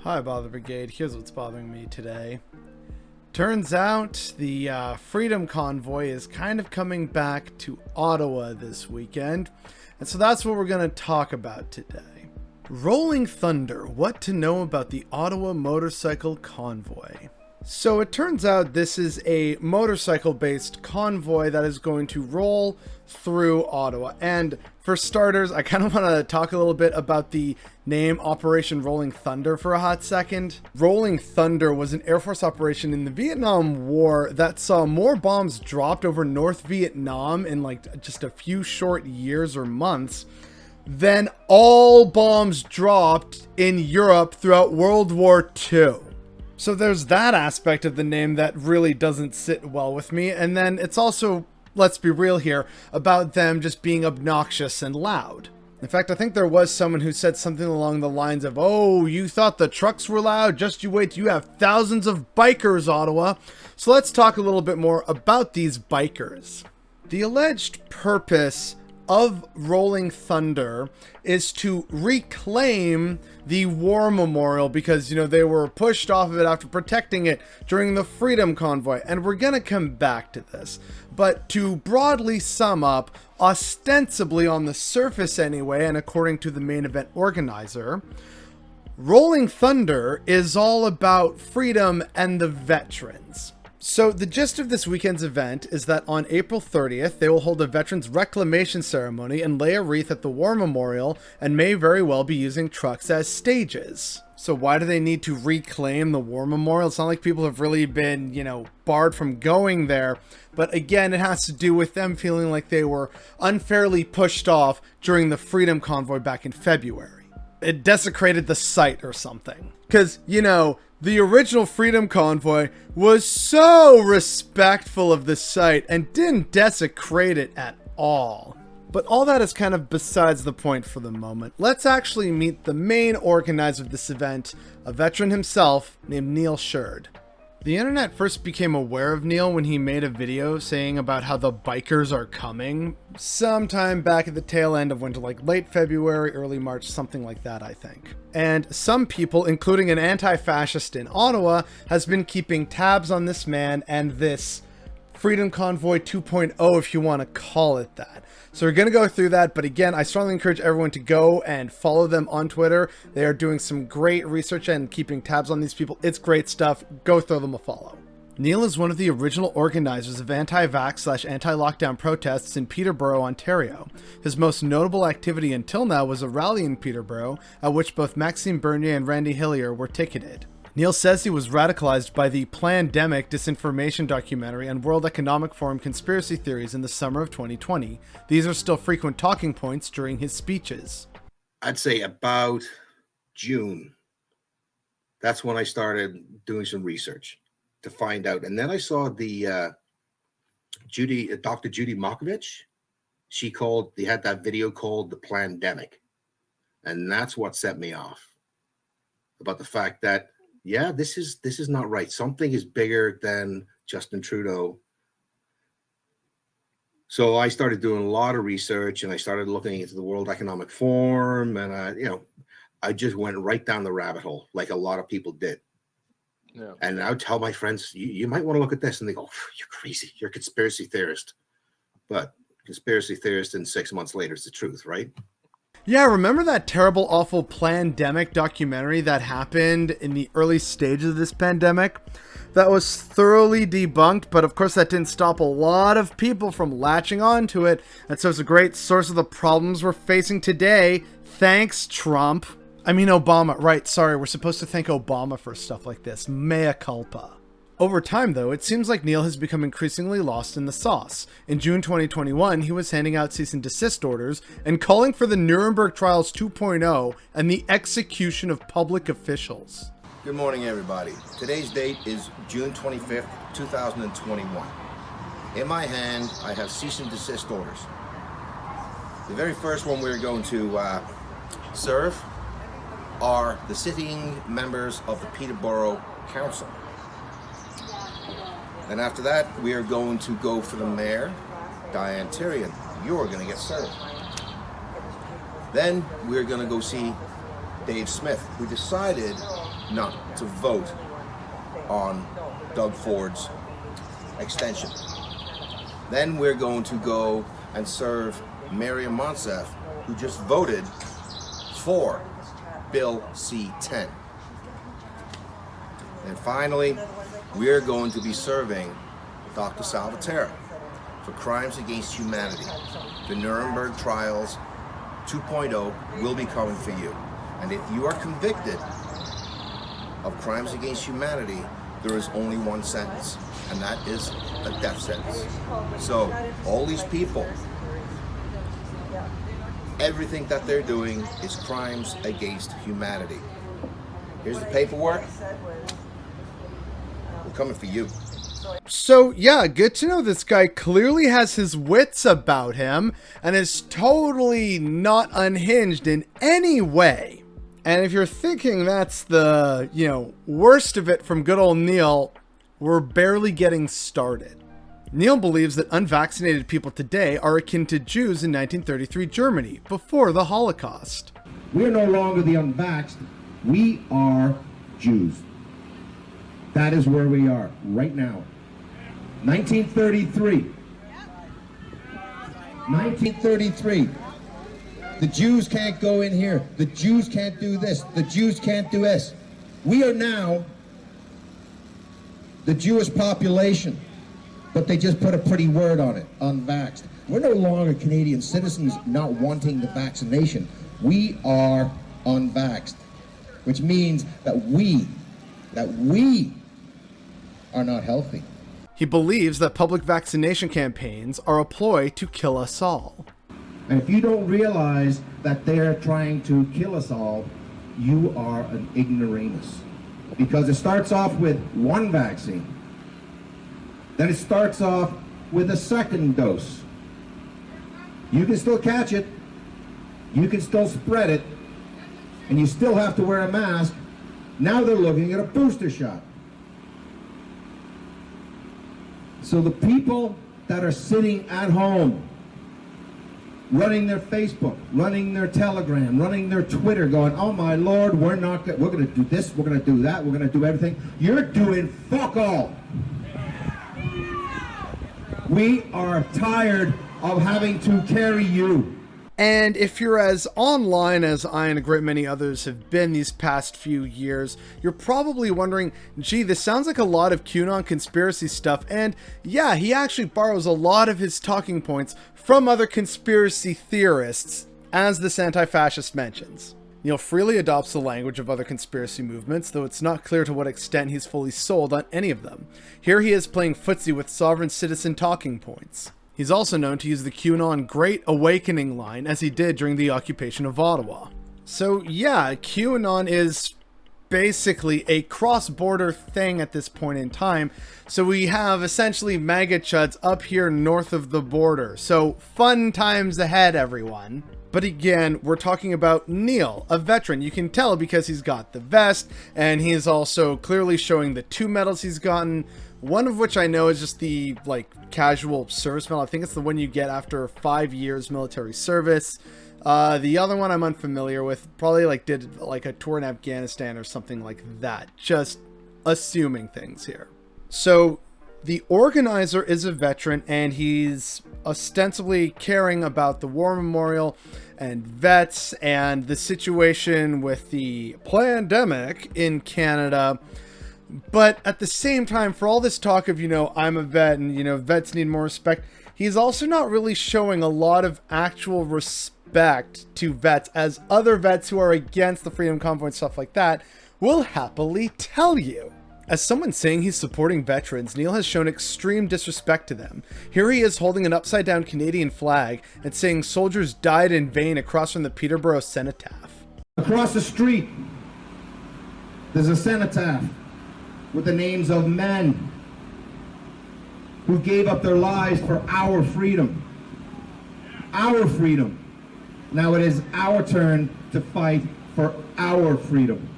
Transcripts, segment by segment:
Hi, Bother Brigade. Here's what's bothering me today. Turns out the Freedom Convoy is kind of coming back to Ottawa this weekend, and so that's what we're going to talk about today. Rolling Thunder, what to know about the Ottawa Motorcycle Convoy. So it turns out this is a motorcycle-based convoy that is going to roll through Ottawa. And for starters, I kind of want to talk a little bit about the name Operation Rolling Thunder for a hot second. Rolling Thunder was an Air Force operation in the Vietnam War that saw more bombs dropped over North Vietnam in like just a few short years or months than all bombs dropped in Europe throughout World War II. So there's that aspect of the name that really doesn't sit well with me. And then it's also, let's be real here, about them just being obnoxious and loud. In fact, I think there was someone who said something along the lines of, "Oh, you thought the trucks were loud? Just you wait till you have thousands of bikers, Ottawa." So let's talk a little bit more about these bikers. The alleged purpose of Rolling Thunder is to reclaim the war memorial because, they were pushed off of it after protecting it during the Freedom Convoy. And we're going to come back to this. But to broadly sum up, ostensibly on the surface anyway, and according to the main event organizer, Rolling Thunder is all about freedom and the veterans. So the gist of this weekend's event is that on April 30th, they will hold a Veterans Reclamation Ceremony and lay a wreath at the War Memorial and may very well be using trucks as stages. So why do they need to reclaim the War Memorial? It's not like people have really been, barred from going there. But again, it has to do with them feeling like they were unfairly pushed off during the Freedom Convoy back in February. It desecrated the site or something. Because, the original Freedom Convoy was so respectful of the site and didn't desecrate it at all. But all that is kind of besides the point for the moment. Let's actually meet the main organizer of this event, a veteran himself named Neil Sheard. The internet first became aware of Neil when he made a video saying about how the bikers are coming sometime back at the tail end of winter, like late February, early March, something like that, I think. And some people, including an anti-fascist in Ottawa, has been keeping tabs on this man and this Freedom Convoy 2.0, if you want to call it that. So we're going to go through that, but again, I strongly encourage everyone to go and follow them on Twitter. They are doing some great research and keeping tabs on these people. It's great stuff. Go throw them a follow. Neil is one of the original organizers of anti-vax/anti-lockdown protests in Peterborough, Ontario. His most notable activity until now was a rally in Peterborough, at which both Maxime Bernier and Randy Hillier were ticketed. Neil says he was radicalized by the Plandemic disinformation documentary and World Economic Forum conspiracy theories in the summer of 2020. These are still frequent talking points during his speeches. I'd say about June. That's when I started doing some research to find out. And then I saw the Dr. Judy Mokovich. They had that video called The Plandemic. And that's what set me off about the fact that, yeah, this is not right. Something is bigger than Justin Trudeau. So I started doing a lot of research and I started looking into the World Economic Forum and, I just went right down the rabbit hole like a lot of people did. Yeah. And I would tell my friends, you might want to look at this. And they go, "You're crazy. You're a conspiracy theorist." But conspiracy theorist and 6 months later is the truth, right? Yeah, remember that terrible, awful Plandemic documentary that happened in the early stages of this pandemic? That was thoroughly debunked, but of course that didn't stop a lot of people from latching onto it. And so it's a great source of the problems we're facing today. Thanks, Trump. I mean Obama, right, sorry, we're supposed to thank Obama for stuff like this. Mea culpa. Over time, though, it seems like Neil has become increasingly lost in the sauce. In June 2021, he was handing out cease and desist orders and calling for the Nuremberg Trials 2.0 and the execution of public officials. Good morning, everybody. Today's date is June 25th, 2021. In my hand, I have cease and desist orders. The very first one we're going to serve are the sitting members of the Peterborough Council. And after that, we are going to go for the mayor, Diane Tyrion. You're going to get served. Then we're going to go see Dave Smith. We decided none, to vote on Doug Ford's extension. Then we're going to go and serve Miriam Monsef, who just voted for Bill C-10. And finally, we're going to be serving Dr. Salvatore for crimes against humanity. The Nuremberg trials 2.0 will be coming for you. And if you are convicted of crimes against humanity, there is only one sentence, and that is a death sentence. So all these people, everything that they're doing is crimes against humanity. Here's the paperwork. We're coming for you. So yeah, good to know this guy clearly has his wits about him and is totally not unhinged in any way. And if you're thinking that's the, worst of it from good old Neil, we're barely getting started. Neil believes that unvaccinated people today are akin to Jews in 1933 Germany, before the Holocaust. We're no longer the unvaxxed, we are Jews. That is where we are right now. 1933. 1933. The Jews can't go in here. The Jews can't do this. The Jews can't do this. We are now the Jewish population, but they just put a pretty word on it, unvaxxed. We're no longer Canadian citizens not wanting the vaccination. We are unvaxxed, which means that we are not healthy. He believes that public vaccination campaigns are a ploy to kill us all. And if you don't realize that they're trying to kill us all, you are an ignoramus. Because it starts off with one vaccine. Then it starts off with a second dose. You can still catch it. You can still spread it. And you still have to wear a mask. Now they're looking at a booster shot. So the people that are sitting at home, running their Facebook, running their Telegram, running their Twitter, going, oh my Lord, we're going to do this, we're going to do that, we're going to do everything. You're doing fuck all. We are tired of having to carry you. And if you're as online as I and a great many others have been these past few years, you're probably wondering, gee, this sounds like a lot of QAnon conspiracy stuff. And yeah, he actually borrows a lot of his talking points from other conspiracy theorists, as this anti-fascist mentions. Neil freely adopts the language of other conspiracy movements, though it's not clear to what extent he's fully sold on any of them. Here he is playing footsie with sovereign citizen talking points. He's also known to use the QAnon Great Awakening line, as he did during the occupation of Ottawa. So yeah, QAnon is basically a cross-border thing at this point in time. So we have essentially MAGA chuds up here north of the border. So fun times ahead, everyone. But again, we're talking about Neil, a veteran. You can tell because he's got the vest, and he's also clearly showing the 2 medals he's gotten. One of which I know is just the casual service medal. I think it's the one you get after 5 years military service. The other one I'm unfamiliar with. Probably did a tour in Afghanistan or something like that. Just assuming things here. So the organizer is a veteran, and he's ostensibly caring about the war memorial and vets and the situation with the pandemic in Canada. But at the same time, for all this talk of, I'm a vet and, vets need more respect, he's also not really showing a lot of actual respect to vets, as other vets who are against the Freedom Convoy and stuff like that will happily tell you. As someone saying he's supporting veterans, Neil has shown extreme disrespect to them. Here he is holding an upside-down Canadian flag and saying soldiers died in vain across from the Peterborough Cenotaph. Across the street, there's a cenotaph with the names of men who gave up their lives for our freedom. Our freedom. Now it is our turn to fight for our freedom.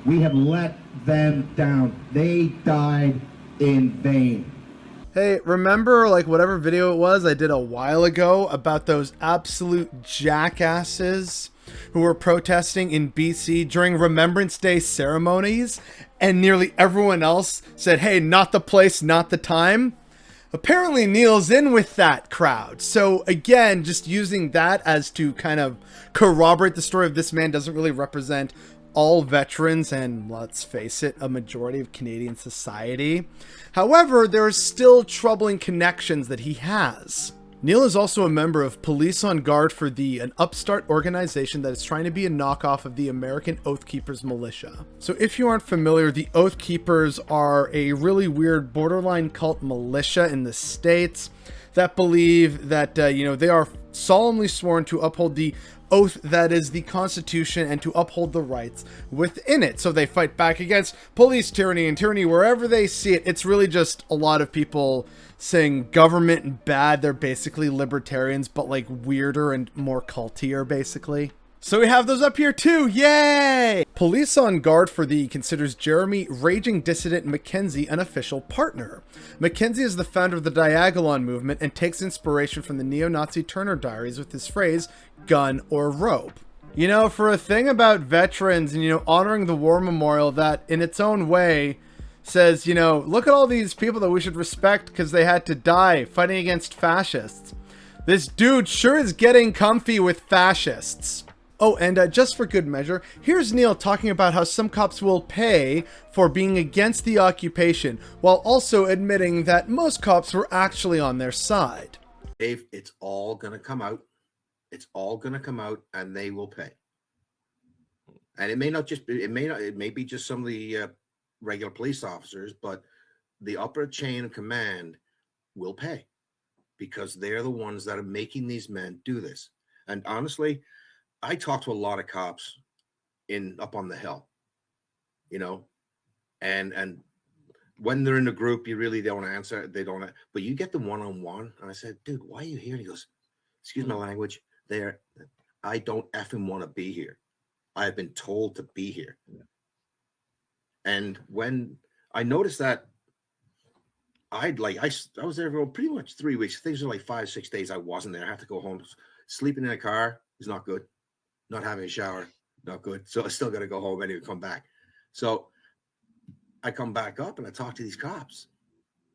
We have let them down. They died in vain. Hey, remember whatever video it was I did a while ago about those absolute jackasses who were protesting in BC during Remembrance Day ceremonies, and nearly everyone else said, hey, not the place, not the time. Apparently Neil's in with that crowd. So again, just using that as to kind of corroborate the story of this man doesn't really represent all veterans and, let's face it, a majority of Canadian society. However, there are still troubling connections that he has. Neil is also a member of Police on Guard for Thee, an upstart organization that is trying to be a knockoff of the American Oath Keepers militia. So if you aren't familiar, the Oath Keepers are a really weird borderline cult militia in the States that believe that, they are solemnly sworn to uphold the oath that is the Constitution and to uphold the rights within it. So they fight back against police tyranny and tyranny wherever they see it. It's really just a lot of people saying government and bad. They're basically libertarians, but like weirder and more cultier, basically. So we have those up here too. Yay! Police on Guard for Thee considers Jeremy Raging Dissident Mackenzie an official partner. Mackenzie is the founder of the Diagolon movement and takes inspiration from the neo-Nazi Turner Diaries with his phrase, gun or rope. You know, for a thing about veterans and, honoring the war memorial that in its own way says, look at all these people that we should respect because they had to die fighting against fascists. This dude sure is getting comfy with fascists. Oh, and just for good measure, here's Neil talking about how some cops will pay for being against the occupation, while also admitting that most cops were actually on their side. Dave, it's all going to come out. It's all going to come out, and they will pay. And it may be just some of the regular police officers, but the upper chain of command will pay because they're the ones that are making these men do this. And honestly, I talk to a lot of cops up on the hill, and when they're in a group, you really don't answer. They don't, but you get them one-on-one. And I said, dude, why are you here? And he goes, excuse my language. I don't effing want to be here. I've been told to be here. And when I noticed that, I was there for pretty much 3 weeks. Things are like 5-6 days. I wasn't there. I have to go home. Sleeping in a car is not good. Not having a shower, not good. So I still got to go home anyway, come back. So I come back up and I talk to these cops.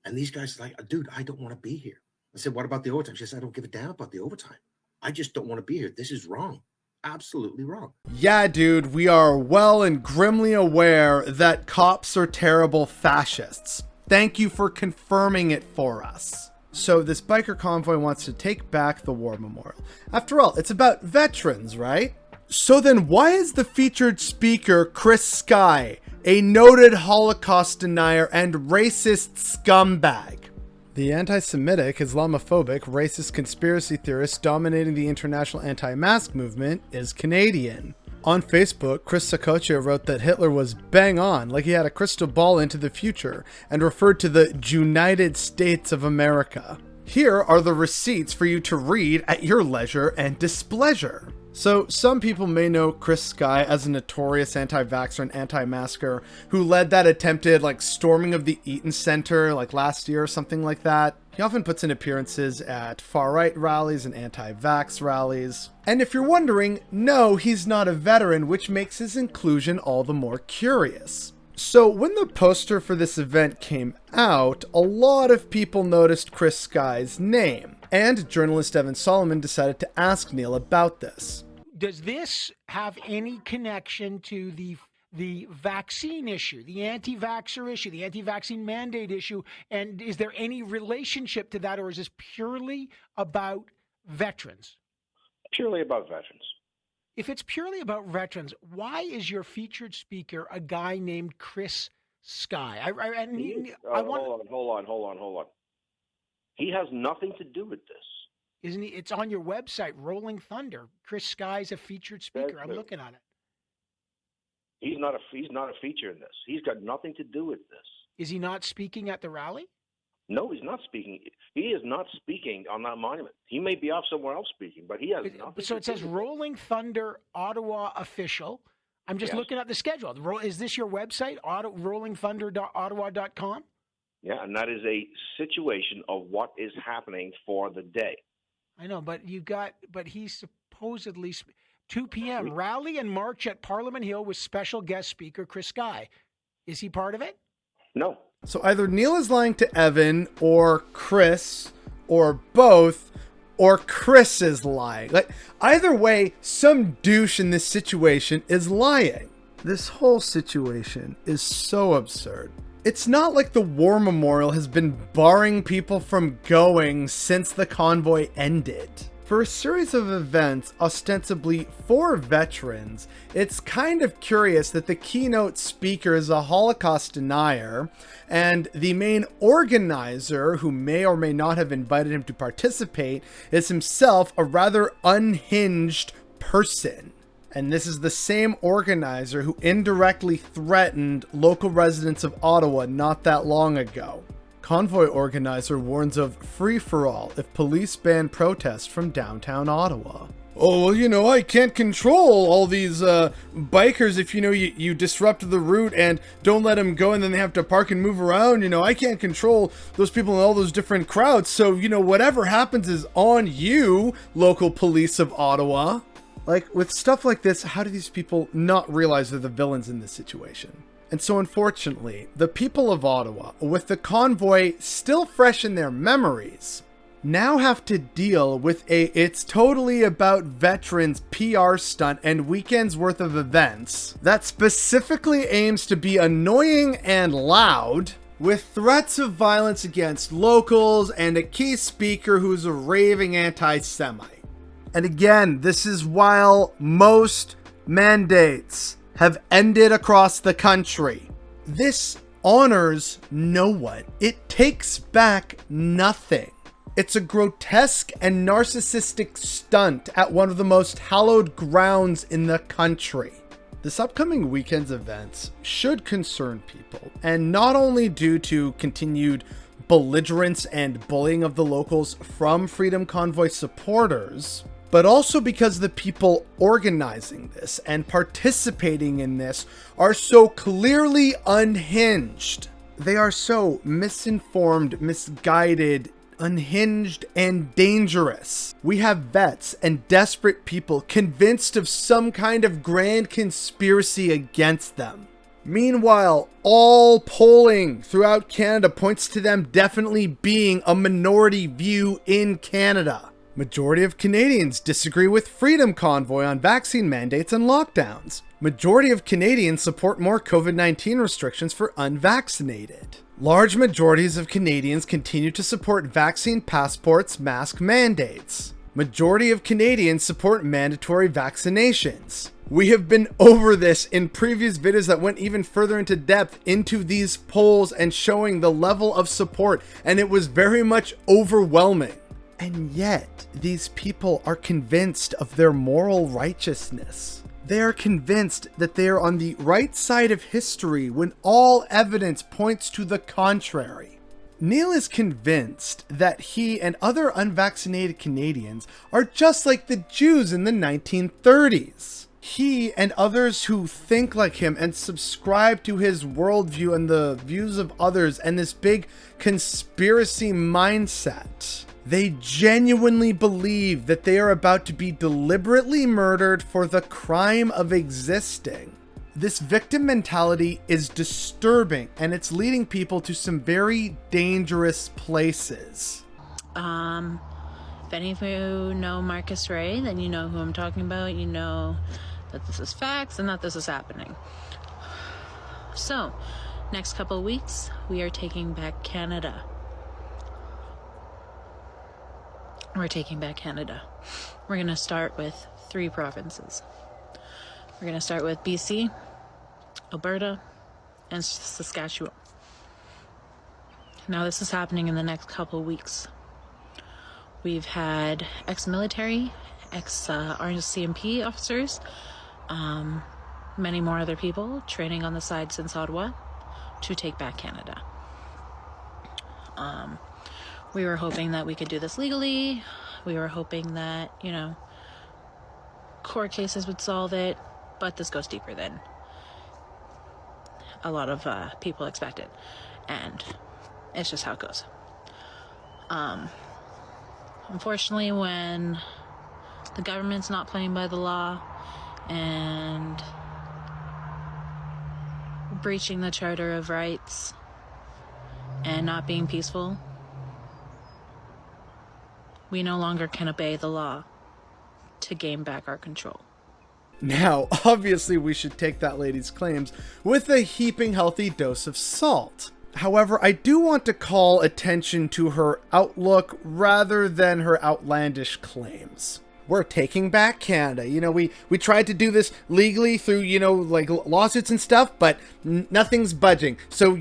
And these guys are like, dude, I don't want to be here. I said, what about the overtime? She said, I don't give a damn about the overtime. I just don't want to be here. This is wrong. Absolutely wrong. Yeah, dude, we are well and grimly aware that cops are terrible fascists. Thank you for confirming it for us. So this biker convoy wants to take back the war memorial. After all, it's about veterans, right? So then why is the featured speaker Chris Sky a noted Holocaust denier and racist scumbag? The anti-Semitic, Islamophobic, racist conspiracy theorist dominating the international anti-mask movement is Canadian. On Facebook, Chris Sakocha wrote that Hitler was bang on, like he had a crystal ball into the future, and referred to the United States of America. Here are the receipts for you to read at your leisure and displeasure. So, some people may know Chris Sky as a notorious anti-vaxxer and anti-masker who led that attempted, storming of the Eaton Center, last year or something like that. He often puts in appearances at far-right rallies and anti-vax rallies. And if you're wondering, no, he's not a veteran, which makes his inclusion all the more curious. So when the poster for this event came out, a lot of people noticed Chris Sky's name. And journalist Evan Solomon decided to ask Neil about this. Does this have any connection to the vaccine issue, the anti-vaxxer issue, the anti-vaccine mandate issue? And is there any relationship to that, or is this purely about veterans? Purely about veterans. If it's purely about veterans, why is your featured speaker a guy named Chris Sky? Hold on. He has nothing to do with this. Isn't he? It's on your website, Rolling Thunder. Chris Sky's a featured speaker. I'm looking at it. He's not a feature in this. He's got nothing to do with this. Is he not speaking at the rally? No, he's not speaking. He is not speaking on that monument. He may be off somewhere else speaking, but he has nothing. So it says Rolling Thunder Ottawa official. I'm just looking at the schedule. Is this your website, rollingthunder.ottawa.com? Yeah, and that is a situation of what is happening for the day. I know, but he's supposedly 2 p.m. Rally and march at Parliament Hill with special guest speaker Chris Sky. Is he part of it? No. So either Neil is lying to Evan or Chris or both, or Chris is lying. Like, either way, some douche in this situation is lying. This whole situation is so absurd. It's not like the war memorial has been barring people from going since the convoy ended. For a series of events ostensibly for veterans, it's kind of curious that the keynote speaker is a Holocaust denier, and the main organizer, who may or may not have invited him to participate, is himself a rather unhinged person. And this is the same organizer who indirectly threatened local residents of Ottawa not that long ago. Convoy organizer warns of free-for-all if police ban protests from downtown Ottawa. Oh, well, I can't control all these bikers if, you disrupt the route and don't let them go and then they have to park and move around. I can't control those people in all those different crowds. So, whatever happens is on you, local police of Ottawa. Like, with stuff like this, how do these people not realize they're the villains in this situation? And so, unfortunately, the people of Ottawa, with the convoy still fresh in their memories, now have to deal with it's totally about veterans PR stunt and weekends worth of events that specifically aims to be annoying and loud, with threats of violence against locals and a key speaker who's a raving anti-Semite. And again, this is while most mandates have ended across the country. This honors no one. It takes back nothing. It's a grotesque and narcissistic stunt at one of the most hallowed grounds in the country. This upcoming weekend's events should concern people, and not only due to continued belligerence and bullying of the locals from Freedom Convoy supporters, but also because the people organizing this and participating in this are so clearly unhinged. They are so misinformed, misguided, unhinged, and dangerous. We have vets and desperate people convinced of some kind of grand conspiracy against them. Meanwhile, all polling throughout Canada points to them definitely being a minority view in Canada. Majority of Canadians disagree with Freedom Convoy on vaccine mandates and lockdowns. Majority of Canadians support more COVID-19 restrictions for unvaccinated. Large majorities of Canadians continue to support vaccine passports, mask mandates. Majority of Canadians support mandatory vaccinations. We have been over this in previous videos that went even further into depth into these polls and showing the level of support, and it was very much overwhelming. And yet, these people are convinced of their moral righteousness. They are convinced that they are on the right side of history when all evidence points to the contrary. Neil is convinced that he and other unvaccinated Canadians are just like the Jews in the 1930s. He and others who think like him and subscribe to his worldview and the views of others and this big conspiracy mindset, they genuinely believe that they are about to be deliberately murdered for the crime of existing. This victim mentality is disturbing, and it's leading people to some very dangerous places. If any of you know Marcus Ray, then you know who I'm talking about. You know that this is facts and that this is happening. So, next couple of weeks, we are taking back Canada. We're taking back Canada. We're going to start with 3 provinces. We're going to start with BC, Alberta, and Saskatchewan. Now, this is happening in the next couple of weeks. We've had ex-military, ex-RCMP officers, many more other people training on the side since Ottawa to take back Canada. We were hoping that we could do this legally. We were hoping that, court cases would solve it, but this goes deeper than a lot of people expected, and it's just how it goes. Unfortunately, when the government's not playing by the law and breaching the Charter of Rights and not being peaceful, we no longer can obey the law to gain back our control. Now, obviously, we should take that lady's claims with a heaping healthy dose of salt. However, I do want to call attention to her outlook rather than her outlandish claims. We're taking back Canada. You know, we tried to do this legally through, like lawsuits and stuff, but nothing's budging. So,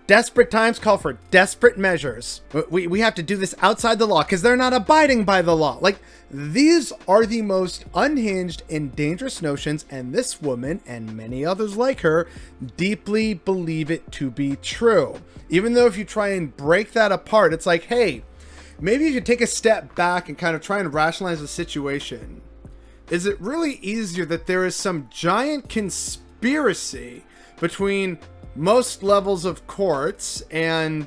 desperate times call for desperate measures. We have to do this outside the law because they're not abiding by the law. Like, these are the most unhinged and dangerous notions, and this woman and many others like her deeply believe it to be true. Even though if you try and break that apart, it's like, hey, maybe you should take a step back and kind of try and rationalize the situation. Is it really easier that there is some giant conspiracy between most levels of courts and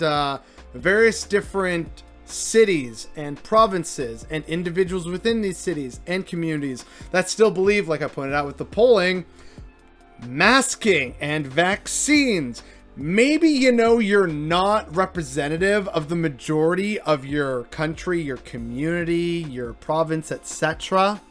various different cities and provinces and individuals within these cities and communities that still believe, like I pointed out with the polling, masking and vaccines? Maybe, you're not representative of the majority of your country, your community, your province, etc.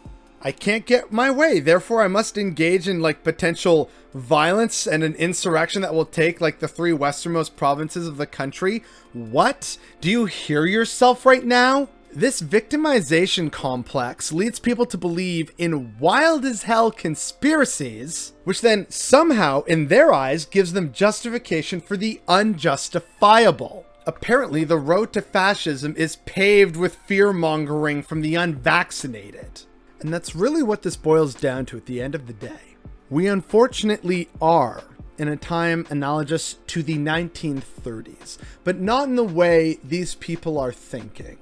I can't get my way, therefore I must engage in potential violence and an insurrection that will take the 3 westernmost provinces of the country. What? Do you hear yourself right now? This victimization complex leads people to believe in wild as hell conspiracies, which then somehow, in their eyes, gives them justification for the unjustifiable. Apparently, the road to fascism is paved with fear-mongering from the unvaccinated. And that's really what this boils down to at the end of the day. We unfortunately are in a time analogous to the 1930s, but not in the way these people are thinking.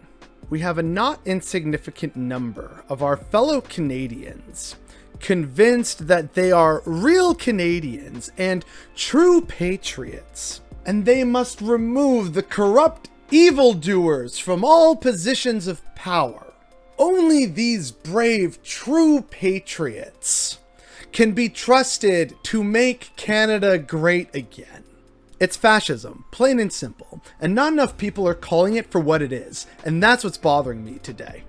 We have a not insignificant number of our fellow Canadians convinced that they are real Canadians and true patriots, and they must remove the corrupt evildoers from all positions of power. Only these brave, true patriots can be trusted to make Canada great again. It's fascism, plain and simple, and not enough people are calling it for what it is, and that's what's bothering me today.